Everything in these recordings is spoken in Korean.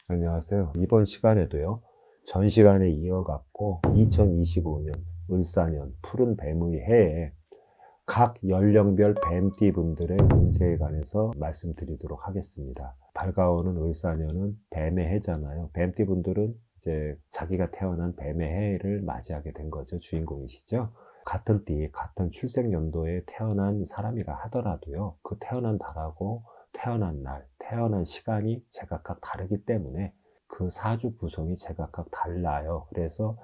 안녕하세요. 이번 시간에도요, 전 시간에 이어갖고 2025년 을사년 푸른 뱀의 해에 각 연령별 뱀띠 분들의 운세에 관해서 말씀드리도록 하겠습니다. 밝아오는 을사년은 뱀의 해잖아요. 뱀띠 분들은 이제 자기가 태어난 뱀의 해를 맞이하게 된 거죠. 주인공이시죠. 같은 띠, 같은 출생연도에 태어난 사람이라 하더라도요, 그 태어난 달하고 태어난 날, 태어난 시간이 제각각 다르기 때문에 그 사주 구성이 제각각 달라요. 그래서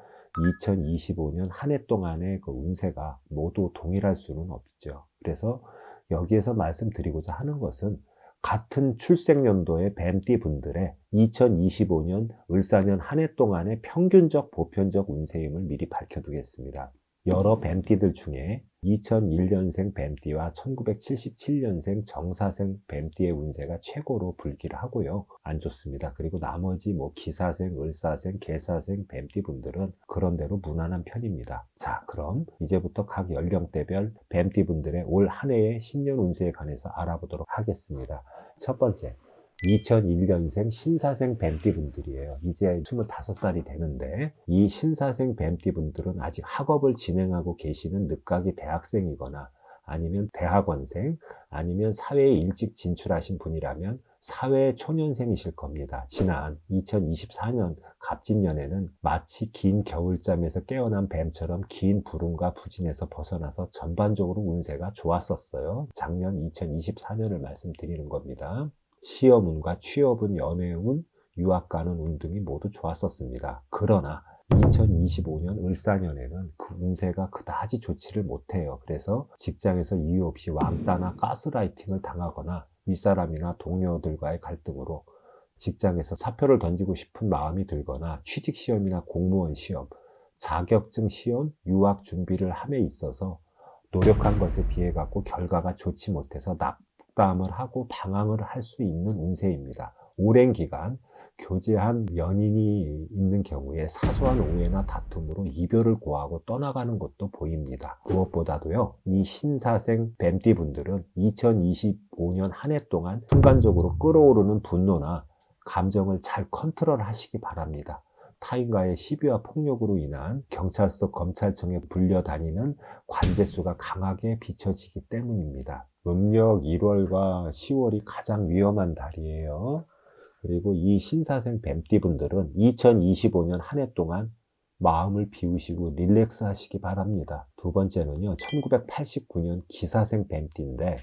2025년 한 해 동안의 그 운세가 모두 동일할 수는 없죠. 그래서 여기에서 말씀드리고자 하는 것은 같은 출생연도의 뱀띠 분들의 2025년 을사년 한 해 동안의 평균적 보편적 운세임을 미리 밝혀두겠습니다. 여러 뱀띠들 중에 2001년생 뱀띠와 1977년생 정사생 뱀띠의 운세가 최고로 불기를 하고요. 안 좋습니다. 그리고 나머지 기사생, 을사생, 개사생 뱀띠 분들은 그런대로 무난한 편입니다. 자, 그럼 이제부터 각 연령대별 뱀띠 분들의 올 한 해의 신년 운세에 관해서 알아보도록 하겠습니다. 첫 번째, 2001년생 신사생 뱀띠 분들이에요. 이제 25살이 되는데 이 신사생 뱀띠 분들은 아직 학업을 진행하고 계시는 늦가기 대학생이거나 아니면 대학원생 아니면 사회에 일찍 진출하신 분이라면 사회 초년생이실 겁니다. 지난 2024년 갑진년에는 마치 긴 겨울잠에서 깨어난 뱀처럼 긴 불운과 부진에서 벗어나서 전반적으로 운세가 좋았었어요. 작년 2024년을 말씀드리는 겁니다. 시험운과 취업운, 연애운, 유학 가는 운 등이 모두 좋았었습니다. 그러나 2025년 을사년에는 그 운세가 그다지 좋지를 못해요. 그래서 직장에서 이유 없이 왕따나 가스라이팅을 당하거나 윗사람이나 동료들과의 갈등으로 직장에서 사표를 던지고 싶은 마음이 들거나 취직시험이나 공무원 시험, 자격증 시험, 유학 준비를 함에 있어서 노력한 것에 비해 갖고 결과가 좋지 못해서 낙담을 하고 방황을 할 수 있는 운세입니다. 오랜 기간 교제한 연인이 있는 경우에 사소한 오해나 다툼으로 이별을 고하고 떠나가는 것도 보입니다. 무엇보다도요, 이 신사생 뱀띠 분들은 2025년 한 해 동안 순간적으로 끌어오르는 분노나 감정을 잘 컨트롤 하시기 바랍니다. 타인과의 시비와 폭력으로 인한 경찰서, 검찰청에 불려다니는 관제수가 강하게 비춰지기 때문입니다. 음력 1월과 10월이 가장 위험한 달이에요. 그리고 이 신사생 뱀띠 분들은 2025년 한 해 동안 마음을 비우시고 릴렉스 하시기 바랍니다. 두 번째는요, 1989년 기사생 뱀띠인데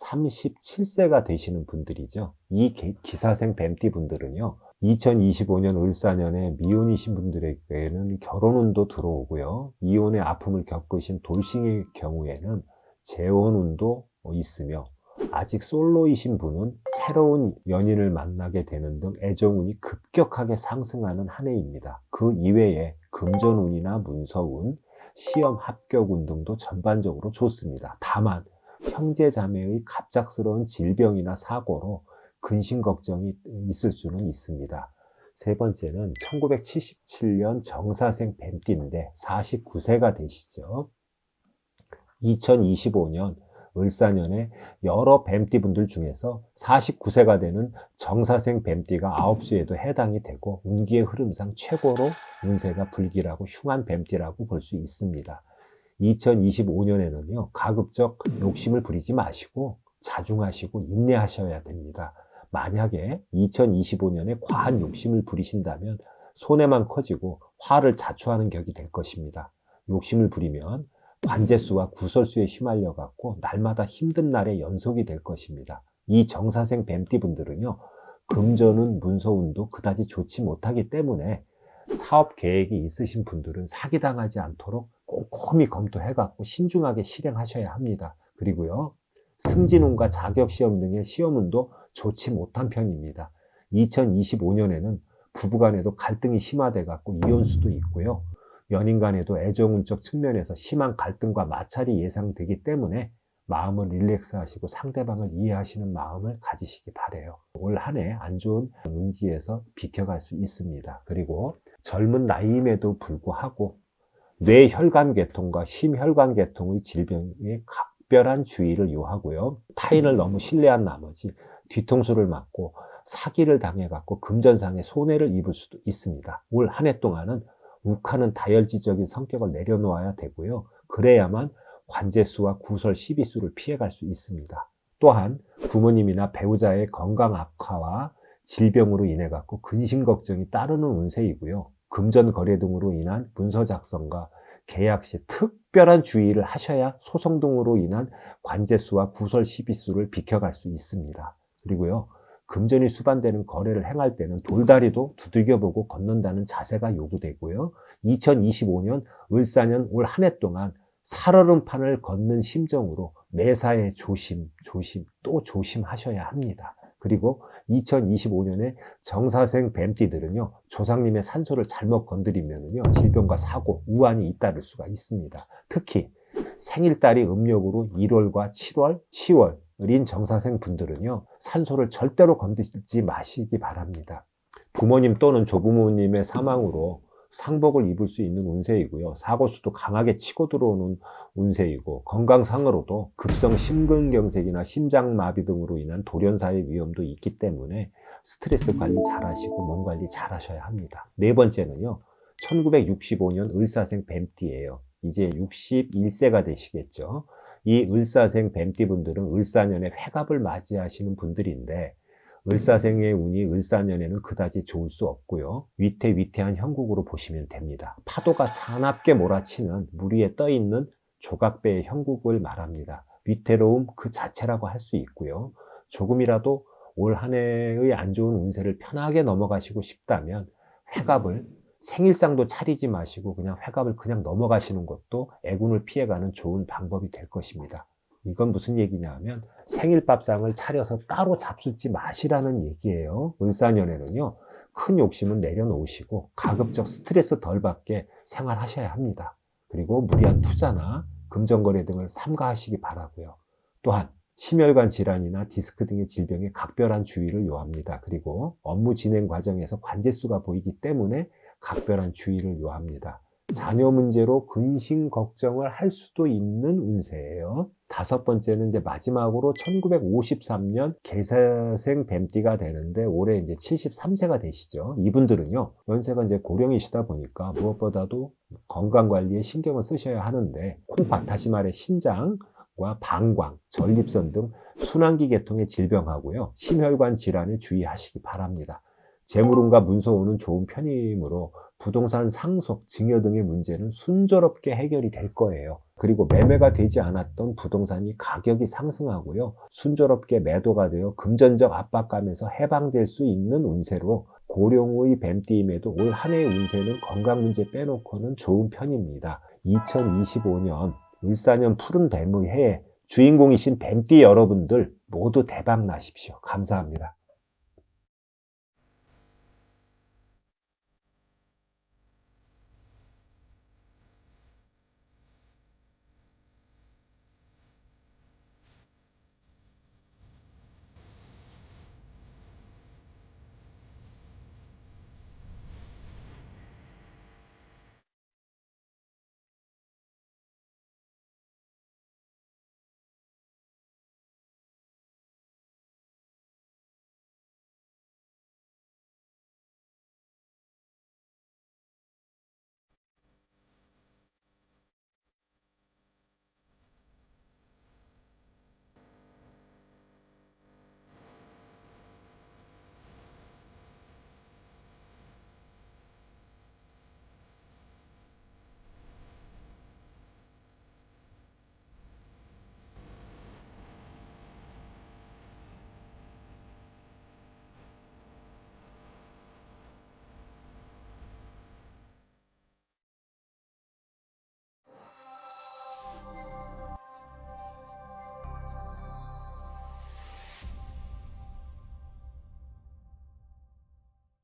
37세가 되시는 분들이죠. 이 기사생 뱀띠 분들은요, 2025년 을사년에 미혼이신 분들에게는 결혼운도 들어오고요, 이혼의 아픔을 겪으신 돌싱의 경우에는 재혼운도 있으며, 아직 솔로이신 분은 새로운 연인을 만나게 되는 등 애정운이 급격하게 상승하는 한 해입니다. 그 이외에 금전운이나 문서운, 시험 합격운 등도 전반적으로 좋습니다. 다만 형제자매의 갑작스러운 질병이나 사고로 근심 걱정이 있을 수는 있습니다. 세 번째는 1977년 정사생 뱀띠인데 49세가 되시죠. 2025년 을사년에 여러 뱀띠 분들 중에서 49세가 되는 정사생 뱀띠가 9수에도 해당이 되고 운기의 흐름상 최고로 운세가 불길하고 흉한 뱀띠라고 볼 수 있습니다. 2025년에는요, 가급적 욕심을 부리지 마시고 자중하시고 인내하셔야 됩니다. 만약에 2025년에 과한 욕심을 부리신다면 손해만 커지고 화를 자초하는 격이 될 것입니다. 욕심을 부리면 관제수와 구설수에 휘말려 갖고 날마다 힘든 날의 연속이 될 것입니다. 이 정사생 뱀띠 분들은요, 금전운, 문서운도 그다지 좋지 못하기 때문에 사업 계획이 있으신 분들은 사기당하지 않도록 꼼꼼히 검토해 갖고 신중하게 실행하셔야 합니다. 그리고요, 승진운과 자격시험 등의 시험운도 좋지 못한 편입니다. 2025년에는 부부간에도 갈등이 심화돼 갖고 이혼수도 있고요, 연인 간에도 애정운적 측면에서 심한 갈등과 마찰이 예상되기 때문에 마음을 릴렉스 하시고 상대방을 이해하시는 마음을 가지시기 바라요. 올 한 해 안 좋은 운기에서 비켜갈 수 있습니다. 그리고 젊은 나이임에도 불구하고 뇌혈관계통과 심혈관계통의 질병에 각별한 주의를 요하고요, 타인을 너무 신뢰한 나머지 뒤통수를 맞고 사기를 당해갖고 금전상의 손해를 입을 수도 있습니다. 올 한 해 동안은 욱하는 다혈질적인 성격을 내려놓아야 되고요. 그래야만 관제수와 구설, 시비수를 피해갈 수 있습니다. 또한 부모님이나 배우자의 건강 악화와 질병으로 인해 갖고 근심 걱정이 따르는 운세이고요. 금전 거래 등으로 인한 문서 작성과 계약 시 특별한 주의를 하셔야 소송 등으로 인한 관제수와 구설, 시비수를 비켜갈 수 있습니다. 그리고요, 금전이 수반되는 거래를 행할 때는 돌다리도 두들겨보고 건넌다는 자세가 요구되고요. 2025년 을사년 올 한 해 동안 살얼음판을 걷는 심정으로 매사에 조심, 또 조심하셔야 합니다. 그리고 2025년에 정사생 뱀띠들은요, 조상님의 산소를 잘못 건드리면요, 질병과 사고, 우환이 잇따를 수가 있습니다. 특히 생일달이 음력으로 1월과 7월, 10월인 정사생 분들은요, 산소를 절대로 건드리지 마시기 바랍니다. 부모님 또는 조부모님의 사망으로 상복을 입을 수 있는 운세이고요. 사고수도 강하게 치고 들어오는 운세이고, 건강상으로도 급성 심근경색이나 심장마비 등으로 인한 돌연사의 위험도 있기 때문에 스트레스 관리 잘 하시고 몸 관리 잘 하셔야 합니다. 네 번째는요, 1965년 을사생 뱀띠예요. 이제 61세가 되시겠죠. 이 을사생 뱀띠분들은 을사년에 회갑을 맞이하시는 분들인데, 을사생의 운이 을사년에는 그다지 좋을 수 없고요. 위태위태한 형국으로 보시면 됩니다. 파도가 사납게 몰아치는 물 위에 떠있는 조각배의 형국을 말합니다. 위태로움 그 자체라고 할 수 있고요. 조금이라도 올 한 해의 안 좋은 운세를 편하게 넘어가시고 싶다면 회갑을 생일상도 차리지 마시고 그냥 회갑을 그냥 넘어가시는 것도 애군을 피해가는 좋은 방법이 될 것입니다. 이건 무슨 얘기냐 하면 생일밥상을 차려서 따로 잡수지 마시라는 얘기예요. 을사년에는요, 큰 욕심은 내려놓으시고 가급적 스트레스 덜 받게 생활하셔야 합니다. 그리고 무리한 투자나 금전거래 등을 삼가하시기 바라고요. 또한 심혈관 질환이나 디스크 등의 질병에 각별한 주의를 요합니다. 그리고 업무 진행 과정에서 관제수가 보이기 때문에 각별한 주의를 요합니다. 자녀 문제로 근심 걱정을 할 수도 있는 운세예요. 다섯 번째는 이제 마지막으로 1953년 개사생 뱀띠가 되는데 올해 이제 73세가 되시죠. 이분들은요, 연세가 이제 고령이시다 보니까 무엇보다도 건강 관리에 신경을 쓰셔야 하는데, 콩팥, 다시 말해 신장과 방광, 전립선 등 순환기 계통의 질병하고요, 심혈관 질환에 주의하시기 바랍니다. 재물운과 문서운은 좋은 편이므로 부동산 상속, 증여 등의 문제는 순조롭게 해결이 될 거예요. 그리고 매매가 되지 않았던 부동산이 가격이 상승하고요, 순조롭게 매도가 되어 금전적 압박감에서 해방될 수 있는 운세로 고령의 뱀띠임에도 올 한 해의 운세는 건강 문제 빼놓고는 좋은 편입니다. 2025년 을사년 푸른 뱀의 해에 주인공이신 뱀띠 여러분들 모두 대박 나십시오. 감사합니다.